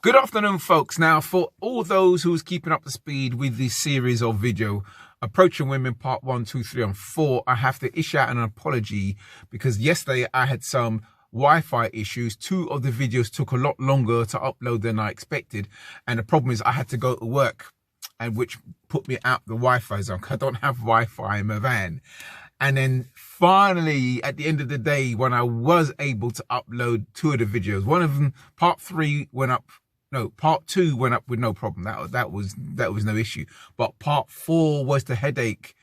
Good afternoon, folks. Now, for all those who's keeping up to speed with this series of video, Approaching Women Part 1, 2, 3, and 4, I have to issue out an apology because yesterday I had some Wi-Fi issues. Two of the videos took a lot longer to upload than I expected. And the problem is I had to go to work, and which put me out the Wi-Fi zone. I don't have Wi-Fi in my van. And then finally, at the end of the day, when I was able to upload two of the videos, one of them, part 3, went up. No, part 2 went up with no problem. That was no issue. But part 4 was the headache.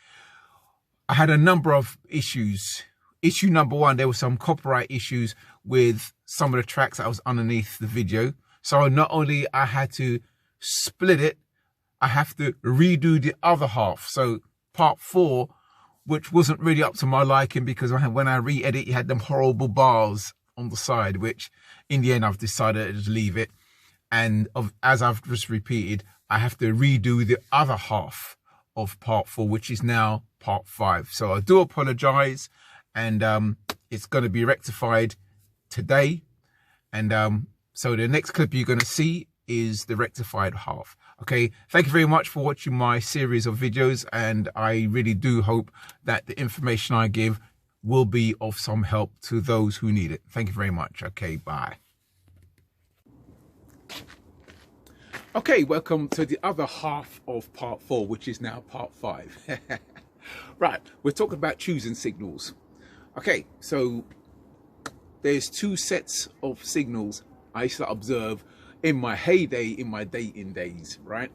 I had a number of issues. Issue number 1, there were some copyright issues with some of the tracks that was underneath the video. So not only I had to split it, I have to redo the other half. So part 4, which wasn't really up to my liking, because when I re-edit, you had them horrible bars on the side, which in the end I've decided to leave it. And as I've just repeated, I have to redo the other half of part 4, which is now part 5. So I do apologize, and it's going to be rectified today. And so the next clip you're going to see is the rectified half. Okay, thank you very much for watching my series of videos, and I really do hope that the information I give will be of some help to those who need it. Thank you very much. Okay, bye. Okay, welcome to the other half of part 4, which is now part 5. Right, we're talking about choosing signals. Okay, so there's 2 sets of signals I used to observe in my heyday, in my dating days, right?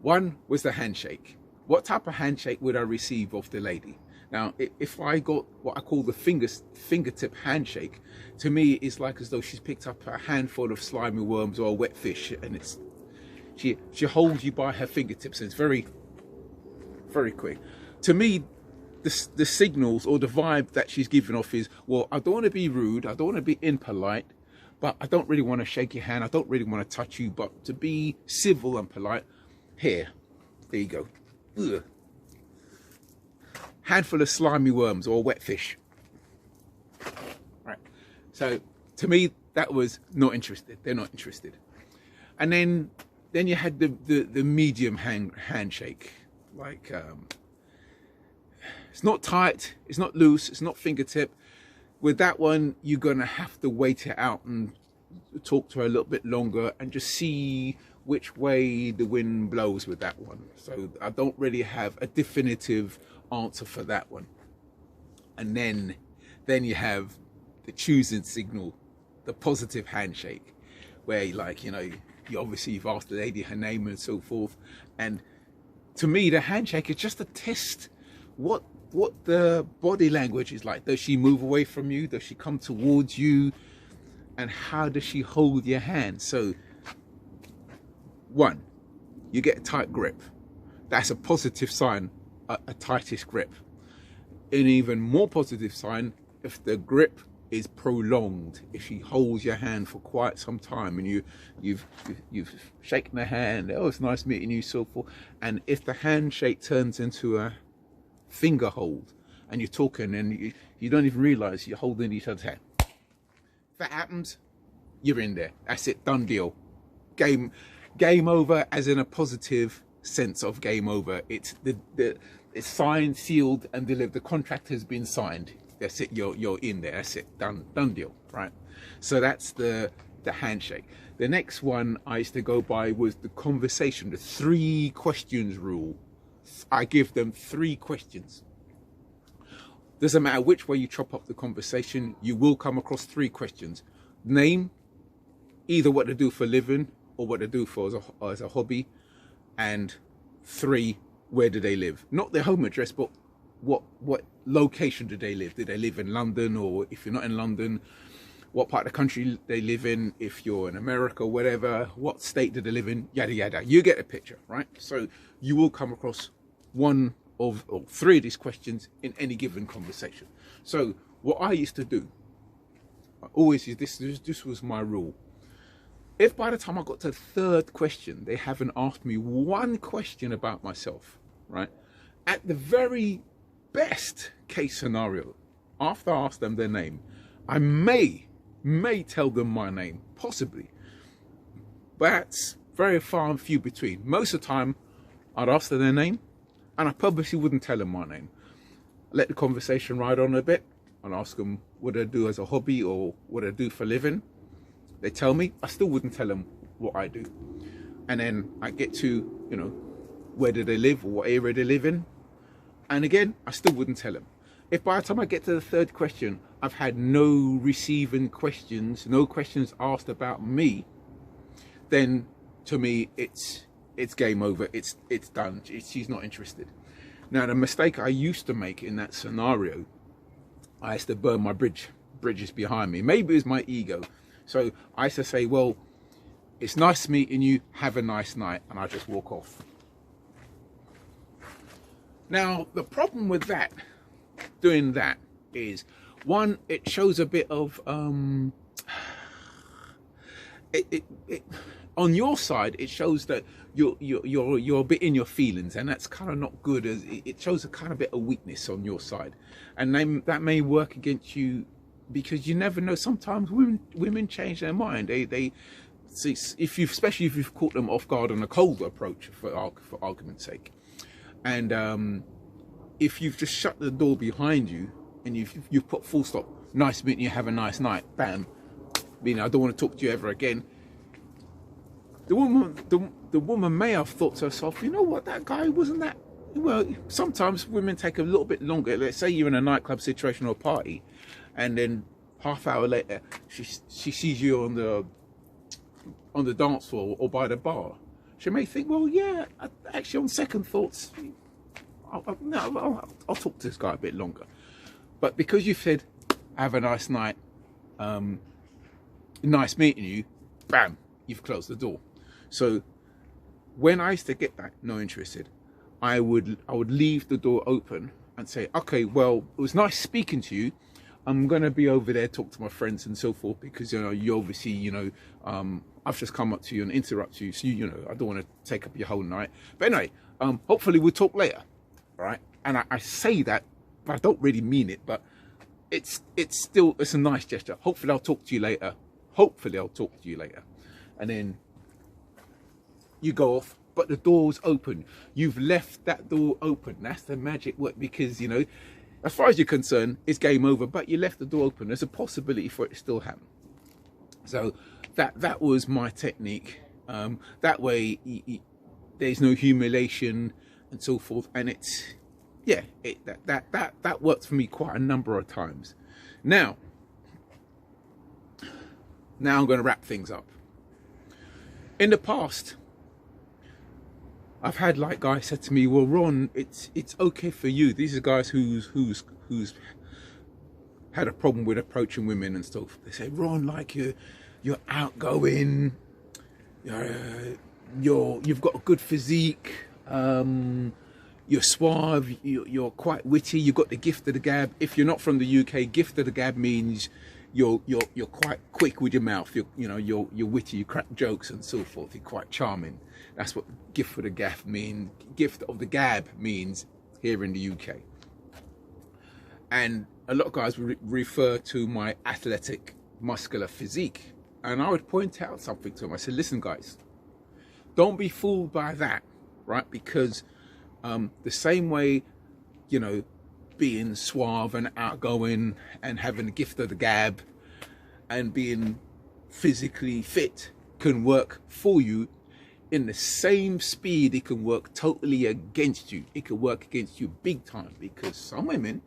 One was the handshake. What type of handshake would I receive off the lady? Now, if I got what I call the fingertip handshake, to me, it's like as though she's picked up a handful of slimy worms or a wet fish, and she holds you by her fingertips, and it's very, very quick. To me, the signals or the vibe that she's giving off is, well, I don't want to be rude, I don't want to be impolite, but I don't really want to shake your hand, I don't really want to touch you, but to be civil and polite, here, there you go. Ugh. Handful of slimy worms or wet fish. Right. So to me, that was not interested. They're not interested. And then you had the medium handshake. Like it's not tight, it's not loose, it's not fingertip. With that one, you're gonna have to wait it out and talk to her a little bit longer and just see which way the wind blows with that one. So I don't really have a definitive answer for that one. And then you have the choosing signal, the positive handshake, where you you've asked the lady her name and so forth. And to me, the handshake is just a test what the body language is like. Does she move away from you? Does she come towards you? And how does she hold your hand? So 1, you get a tight grip. That's a positive sign, a tightest grip. An even more positive sign if the grip is prolonged, if she holds your hand for quite some time and you've shaken her hand, oh, it's nice meeting you, so forth. And if the handshake turns into a finger hold and you're talking and you don't even realize you're holding each other's hand, if that happens, you're in there. That's it, done deal. Game over, as in a positive sense of game over. It's it's signed, sealed, and delivered. The contract has been signed. That's it. You're in there. That's it. Done deal. Right. So that's the handshake. The next one I used to go by was the conversation, the 3 questions rule. I give them 3 questions. Doesn't matter which way you chop up the conversation, you will come across 3 questions. Name, either what they do for a living or what they do for as a hobby, and 3, where do they live? Not their home address, but what location do they live? Do they live in London? Or if you're not in London, what part of the country they live in? If you're in America, whatever, what state do they live in? Yada yada. You get a picture, right? So you will come across 1 or 3 of these questions in any given conversation. So what I used to do, I always use this was my rule. If by the time I got to the 3rd question, they haven't asked me 1 question about myself, right? At the very best case scenario, after I ask them their name, I may tell them my name, possibly. but that's very far and few between. Most of the time, I'd ask them their name, and I purposely wouldn't tell them my name. Let the conversation ride on a bit, and ask them what I do as a hobby or what I do for a living. They tell me, I still wouldn't tell them what I do. And then I get to, you know, where do they live or what area they live in. And again, I still wouldn't tell them. If by the time I get to the third question, I've had no receiving questions, no questions asked about me, then to me, it's game over. It's done. She's not interested. Now, the mistake I used to make in that scenario, I used to burn my bridges behind me. Maybe it was my ego. So I used to say, well, it's nice meeting you. Have a nice night. And I just walk off. Now, the problem with that, doing that, is one, it shows a bit of on your side, it shows that you're a bit in your feelings, and that's kind of not good. As it shows a kind of bit of weakness on your side, and then that may work against you, because you never know. Sometimes women change their mind. They see, especially if you've caught them off guard on a cold approach, for argument's sake. And if you've just shut the door behind you and you've put full stop, nice meeting you, have a nice night, bam, I don't want to talk to you ever again. The woman may have thought to herself, you know what, that guy wasn't that. Well, sometimes women take a little bit longer. Let's say you're in a nightclub situation or a party, and then half hour later she sees you on the dance floor or by the bar. She may think, well, yeah, actually, on second thoughts, I'll talk to this guy a bit longer. But because you said, have a nice night, nice meeting you, bam, you've closed the door. So when I used to get that no interested, I would leave the door open and say, okay, well, it was nice speaking to you. I'm going to be over there, talk to my friends and so forth, because, you know, you obviously, I've just come up to you and interrupt you. So, I don't want to take up your whole night. But anyway, hopefully we'll talk later. All right. And I say that, but I don't really mean it. But it's a nice gesture. Hopefully I'll talk to you later. And then you go off, but the door's open. You've left that door open. That's the magic word, because, as far as you're concerned, it's game over, but you left the door open. There's a possibility for it to still happen. So that was my technique. That way, there's no humiliation and so forth. And that worked for me quite a number of times. Now I'm going to wrap things up. In the past, I've had guys said to me, well, Ron, it's okay for you. These are guys who's had a problem with approaching women and stuff. They say, Ron, you're outgoing, you've got a good physique, you're suave, you're quite witty, you've got the gift of the gab. If you're not from the UK, gift of the gab means you're quite quick with your mouth. You're witty, you crack jokes and so forth. You're quite charming. That's what gift of the gab means. Gift of the gab means here in the UK. And a lot of guys refer to my athletic, muscular physique. And I would point out something to them. I said, listen, guys, don't be fooled by that, right? Because the same way, being suave and outgoing and having the gift of the gab and being physically fit can work for you, in the same speed it can work totally against you. It can work against you big time, because some women,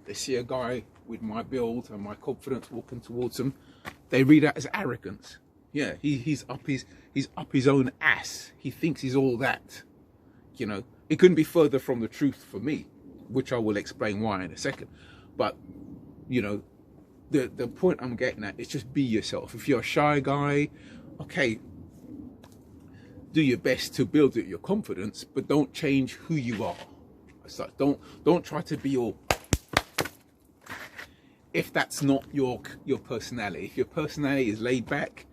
they see a guy with my build and my confidence walking towards them, they read that as arrogance. Yeah, he's up his own ass. He thinks he's all that. It couldn't be further from the truth for me, which I will explain why in a second. But the point I'm getting at is just be yourself. If you're a shy guy, okay, do your best to build your confidence, but don't change who you are. So don't try to be all, if that's not your personality. If your personality is laid back,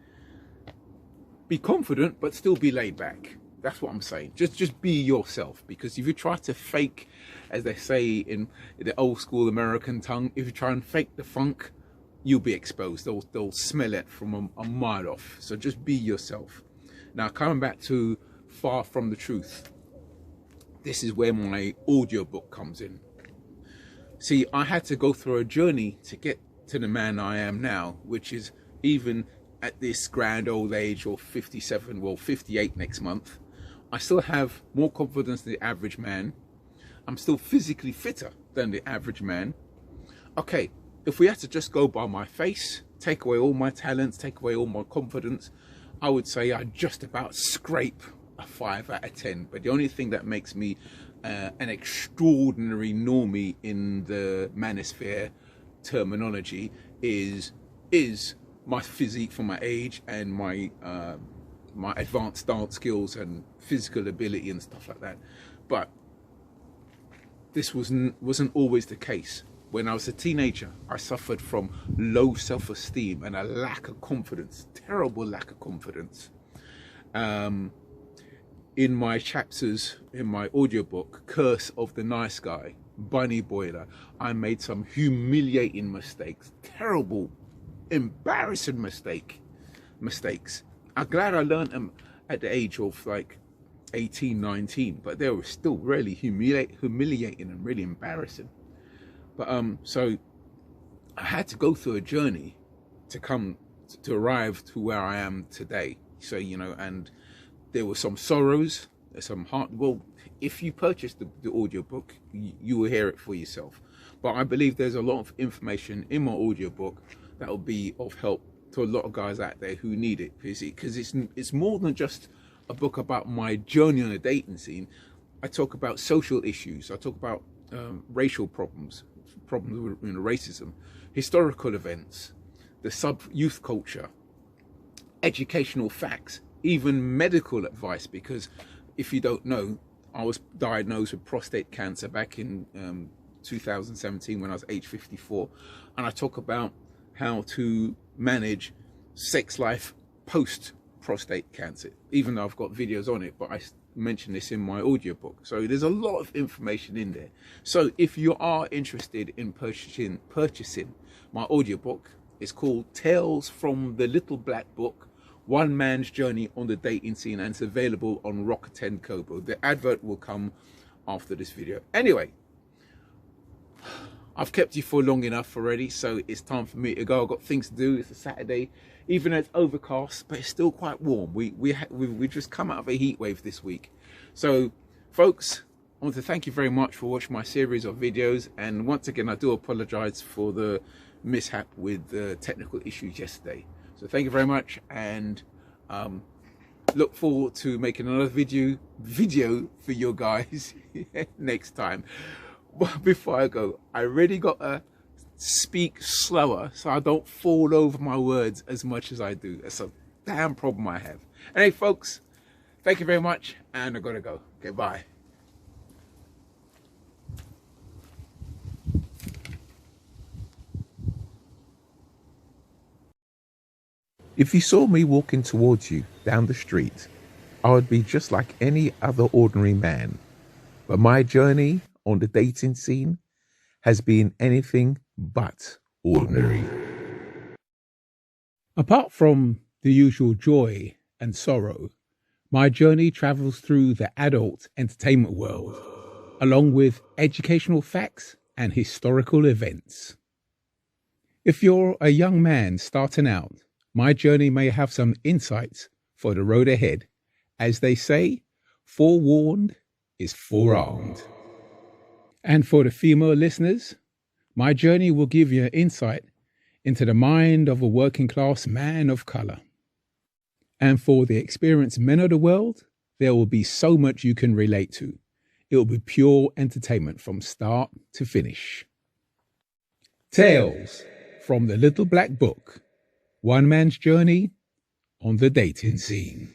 be confident, but still be laid back. That's what I'm saying. Just be yourself, because if you try to fake, as they say in the old school American tongue, if you try and fake the funk, you'll be exposed. They'll smell it from a mile off. So just be yourself. Now, coming back to Far From the Truth, this is where my audiobook comes in. See, I had to go through a journey to get to the man I am now, which is, even at this grand old age of 57, well, 58 next month, I still have more confidence than the average man. I'm still physically fitter than the average man. Okay, if we had to just go by my face, take away all my talents, take away all my confidence, I would say I just about scrape a 5 out of 10. But the only thing that makes me an extraordinary normie in the manosphere terminology is my physique for my age and my my advanced dance skills and physical ability and stuff like that. But this wasn't always the case. When I was a teenager, I suffered from low self-esteem and a lack of confidence, terrible lack of confidence. In my chapters in my audiobook, Curse of the Nice Guy, Bunny Boiler, I made some humiliating mistakes, terrible, embarrassing mistakes. I'm glad I learned them at the age of like 18, 19, but they were still really humiliating and really embarrassing. But so I had to go through a journey to arrive to where I am today. So, you know, and there were some sorrows, some heart. Well, if you purchase the audiobook, you will hear it for yourself. But I believe there's a lot of information in my audiobook that will be of help to a lot of guys out there who need it, because it's more than just a book about my journey on the dating scene. I talk about social issues. I talk about racial problems with racism, historical events, the sub-youth culture, educational facts, even medical advice, because if you don't know, I was diagnosed with prostate cancer back in 2017 when I was age 54, and I talk about how to manage sex life post prostate cancer, even though I've got videos on it, but I mention this in my audiobook. So there's a lot of information in there. So if you are interested in purchasing my audiobook, it's called Tales from the Little Black Book, One Man's Journey on the Dating Scene, and it's available on Rakuten Kobo. The advert will come after this video. Anyway, I've kept you for long enough already, so it's time for me to go. I've got things to do. It's a Saturday, even though it's overcast, but it's still quite warm. We just come out of a heat wave this week. So, folks, I want to thank you very much for watching my series of videos. And once again, I do apologize for the mishap with the technical issues yesterday. So thank you very much, and look forward to making another video for you guys next time. But before I go, I really got to speak slower so I don't fall over my words as much as I do. That's a damn problem I have. Anyway, folks, thank you very much, and I gotta go. Okay, bye. If you saw me walking towards you down the street, I would be just like any other ordinary man. But my journey on the dating scene has been anything but ordinary. Apart from the usual joy and sorrow, my journey travels through the adult entertainment world, along with educational facts and historical events. If you're a young man starting out, my journey may have some insights for the road ahead. As they say, forewarned is forearmed. And for the female listeners, my journey will give you insight into the mind of a working class man of color. And for the experienced men of the world, there will be so much you can relate to. It will be pure entertainment from start to finish. Tales from the Little Black Book, One Man's Journey on the Dating Scene.